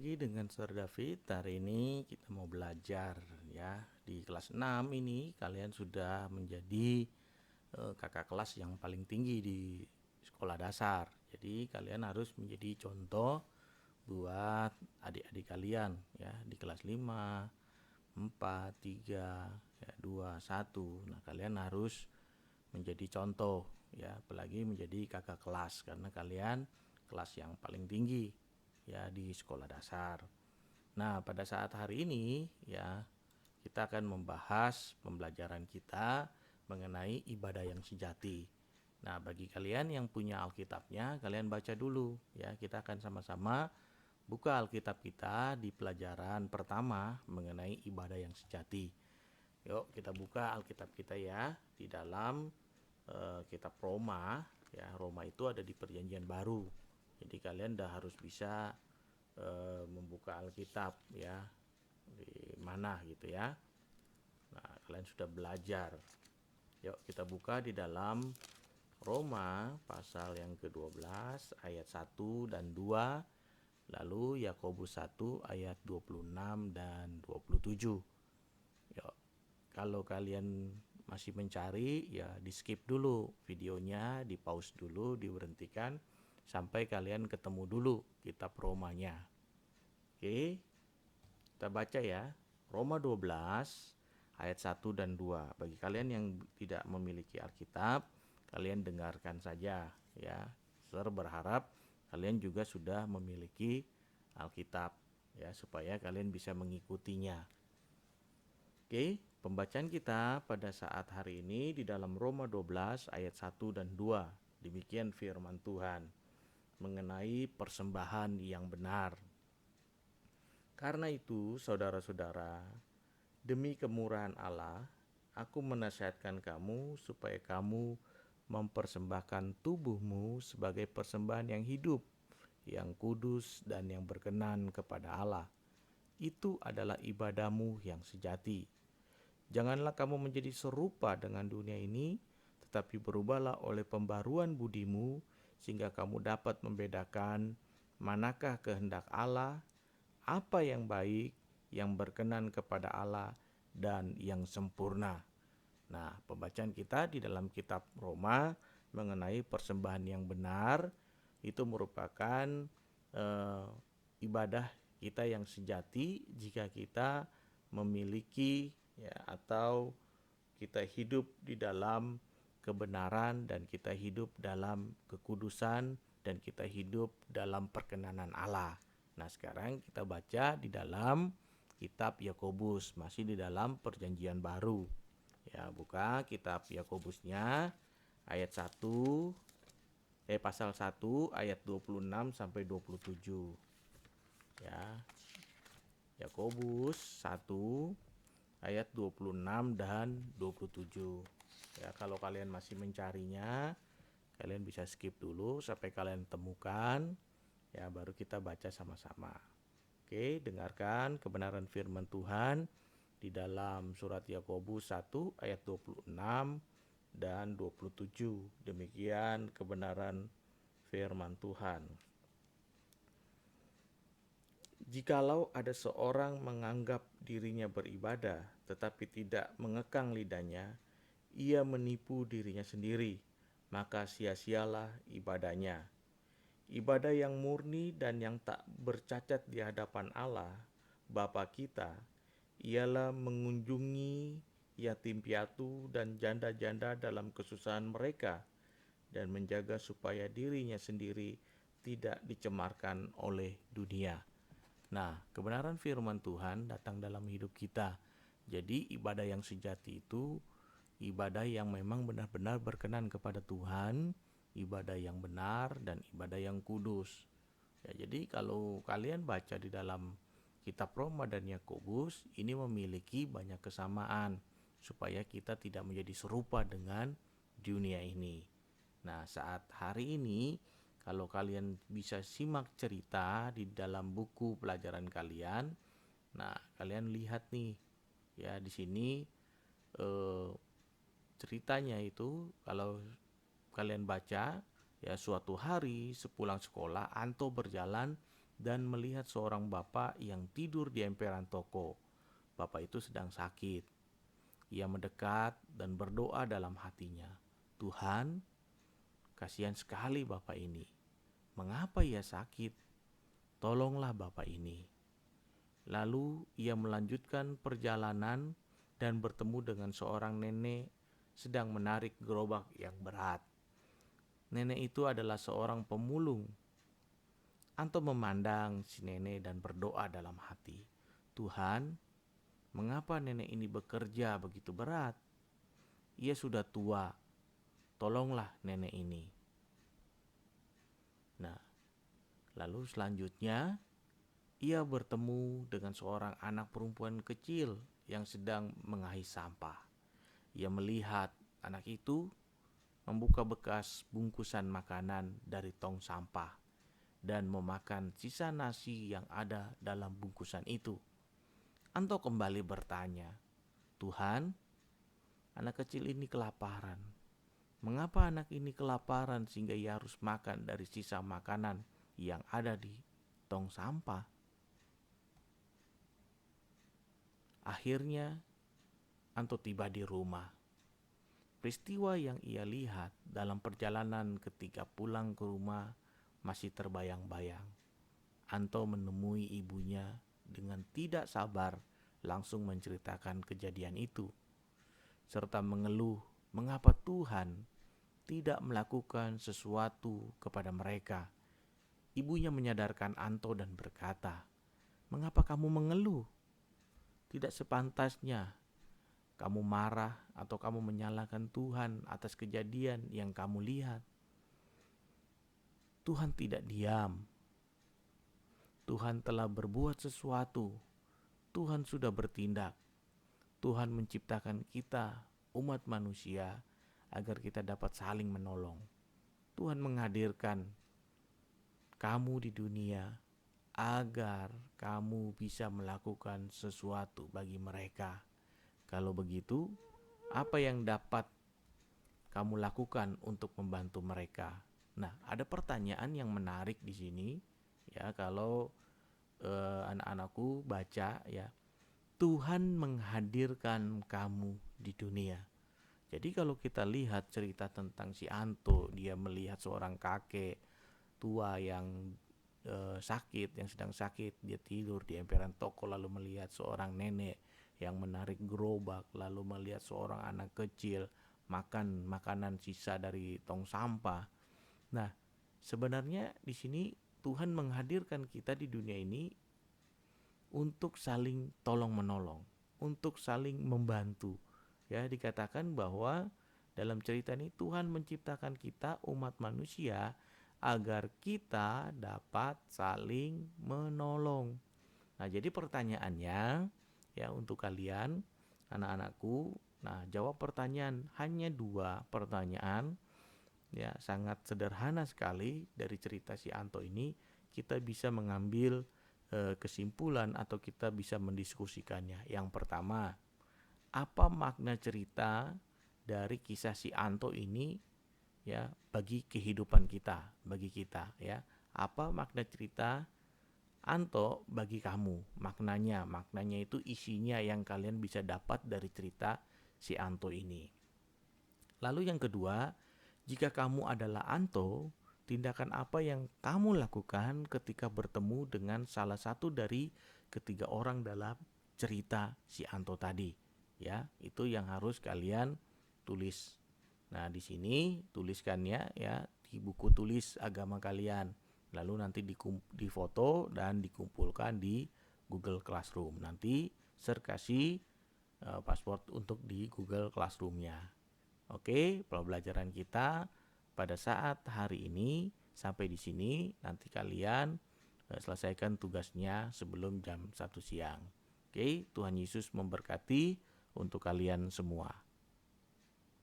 lagi dengan Saudara David. Hari ini kita mau belajar ya. Di kelas 6 ini kalian sudah menjadi kakak kelas yang paling tinggi di sekolah dasar. Jadi kalian harus menjadi contoh buat adik-adik kalian ya di kelas 5, 4, 3, ya, 2, 1. Nah, kalian harus menjadi contoh ya, apalagi menjadi kakak kelas karena kalian kelas yang paling tinggi ya di sekolah dasar. Nah, pada saat hari ini ya kita akan membahas pembelajaran kita mengenai ibadah yang sejati. Nah, bagi kalian yang punya Alkitabnya, kalian baca dulu ya. Kita akan sama-sama buka Alkitab kita di pelajaran pertama mengenai ibadah yang sejati. Yuk, kita buka Alkitab kita ya di dalam kitab Roma ya. Roma itu ada di Perjanjian Baru. Jadi kalian udah harus bisa membuka Alkitab ya di mana gitu ya. Nah, kalian sudah belajar. Yuk kita buka di dalam Roma pasal yang ke-12 ayat 1 dan 2, lalu Yakobus 1 ayat 26 dan 27. Yuk, kalau kalian masih mencari ya di skip dulu videonya, di pause dulu, diberhentikan sampai kalian ketemu dulu kitab Romanya. Oke, kita baca ya. Roma 12 ayat 1 dan 2. Bagi kalian yang tidak memiliki Alkitab, kalian dengarkan saja ya. Saya berharap kalian juga sudah memiliki Alkitab ya supaya kalian bisa mengikutinya. Oke, pembacaan kita pada saat hari ini di dalam Roma 12 ayat 1 dan 2. Demikian firman Tuhan mengenai persembahan yang benar. Karena itu, saudara-saudara, demi kemurahan Allah, aku menasihatkan kamu supaya kamu mempersembahkan tubuhmu sebagai persembahan yang hidup, yang kudus dan yang berkenan kepada Allah. Itu adalah ibadahmu yang sejati. Janganlah kamu menjadi serupa dengan dunia ini, tetapi berubahlah oleh pembaruan budimu, sehingga kamu dapat membedakan manakah kehendak Allah, apa yang baik, yang berkenan kepada Allah, dan yang sempurna. Nah, pembacaan kita di dalam kitab Roma mengenai persembahan yang benar itu merupakan ibadah kita yang sejati jika kita memiliki ya, atau kita hidup di dalam kebenaran dan kita hidup dalam kekudusan dan kita hidup dalam perkenanan Allah. Nah, sekarang kita baca di dalam kitab Yakobus, masih di dalam Perjanjian Baru. Ya, buka kitab Yakobusnya ayat 1 pasal 1 ayat 26 sampai 27. Ya. Yakobus 1 ayat 26 dan 27. Ya, kalau kalian masih mencarinya, kalian bisa skip dulu sampai kalian temukan. Ya, baru kita baca sama-sama. Oke, dengarkan kebenaran firman Tuhan di dalam surat Yakobus 1 ayat 26 dan 27. Demikian kebenaran firman Tuhan. Jikalau ada seorang menganggap dirinya beribadah tetapi tidak mengekang lidahnya, ia menipu dirinya sendiri, maka sia-sialah ibadahnya. Ibadah yang murni dan yang tak bercacat di hadapan Allah, Bapa kita, ialah mengunjungi yatim piatu dan janda-janda dalam kesusahan mereka dan menjaga supaya dirinya sendiri tidak dicemarkan oleh dunia. Nah, kebenaran firman Tuhan datang dalam hidup kita. Jadi ibadah yang sejati itu ibadah yang memang benar-benar berkenan kepada Tuhan, ibadah yang benar dan ibadah yang kudus. Ya, jadi kalau kalian baca di dalam kitab Roma dan Yakobus, ini memiliki banyak kesamaan supaya kita tidak menjadi serupa dengan dunia ini. Nah, saat hari ini kalau kalian bisa simak cerita di dalam buku pelajaran kalian, nah kalian lihat nih ya di sini ceritanya itu kalau kalian baca ya, suatu hari sepulang sekolah Anto berjalan dan melihat seorang bapak yang tidur di emperan toko. Bapak itu sedang sakit. Ia mendekat dan berdoa dalam hatinya, "Tuhan, kasihan sekali bapak ini. Mengapa ia sakit? Tolonglah bapak ini." Lalu ia melanjutkan perjalanan dan bertemu dengan seorang nenek sedang menarik gerobak yang berat. Nenek itu adalah seorang pemulung. Anto memandang si nenek dan berdoa dalam hati, "Tuhan, mengapa nenek ini bekerja begitu berat? Ia sudah tua, tolonglah nenek ini." Nah, lalu selanjutnya ia bertemu dengan seorang anak perempuan kecil yang sedang mengais sampah. Ia melihat anak itu membuka bekas bungkusan makanan dari tong sampah dan memakan sisa nasi yang ada dalam bungkusan itu. Anto kembali bertanya, "Tuhan, anak kecil ini kelaparan. Mengapa anak ini kelaparan sehingga ia harus makan dari sisa makanan yang ada di tong sampah?" Akhirnya, Anto tiba di rumah. Peristiwa yang ia lihat dalam perjalanan ketika pulang ke rumah masih terbayang-bayang. Anto menemui ibunya dengan tidak sabar langsung menceritakan kejadian itu, serta mengeluh mengapa Tuhan tidak melakukan sesuatu kepada mereka. Ibunya menyadarkan Anto dan berkata, "Mengapa kamu mengeluh? Tidak sepantasnya kamu marah atau kamu menyalahkan Tuhan atas kejadian yang kamu lihat. Tuhan tidak diam. Tuhan telah berbuat sesuatu. Tuhan sudah bertindak. Tuhan menciptakan kita, umat manusia, agar kita dapat saling menolong. Tuhan menghadirkan kamu di dunia agar kamu bisa melakukan sesuatu bagi mereka. Kalau begitu, apa yang dapat kamu lakukan untuk membantu mereka?" Nah, ada pertanyaan yang menarik di sini, ya, kalau anak-anakku baca, ya, Tuhan menghadirkan kamu di dunia. Jadi kalau kita lihat cerita tentang si Anto, dia melihat seorang kakek tua yang sakit, yang sedang sakit, dia tidur di emperan toko, lalu melihat seorang nenek yang menarik gerobak, lalu melihat seorang anak kecil makan makanan sisa dari tong sampah. Nah, sebenarnya di sini Tuhan menghadirkan kita di dunia ini untuk saling tolong menolong, untuk saling membantu. Ya, dikatakan bahwa dalam cerita ini Tuhan menciptakan kita umat manusia agar kita dapat saling menolong. Nah, jadi pertanyaannya, ya, untuk kalian anak-anakku, nah, jawab pertanyaan, hanya 2 pertanyaan, ya, sangat sederhana sekali. Dari cerita si Anto ini kita bisa mengambil kesimpulan atau kita bisa mendiskusikannya. Yang pertama, apa makna cerita dari kisah si Anto ini, ya, bagi kehidupan kita, bagi kita, ya? Apa makna cerita Anto bagi kamu? Maknanya itu isinya yang kalian bisa dapat dari cerita si Anto ini. Lalu yang kedua, jika kamu adalah Anto, tindakan apa yang kamu lakukan ketika bertemu dengan salah satu dari ketiga orang dalam cerita si Anto tadi? Ya, itu yang harus kalian tulis. Nah, di sini tuliskannya, ya, di buku tulis agama kalian. Lalu nanti difoto dan dikumpulkan di Google Classroom. Nanti kasih password untuk di Google Classroom-nya. Oke, pembelajaran kita pada saat hari ini sampai di sini. Nanti kalian selesaikan tugasnya sebelum jam 1 siang. Oke, Tuhan Yesus memberkati untuk kalian semua.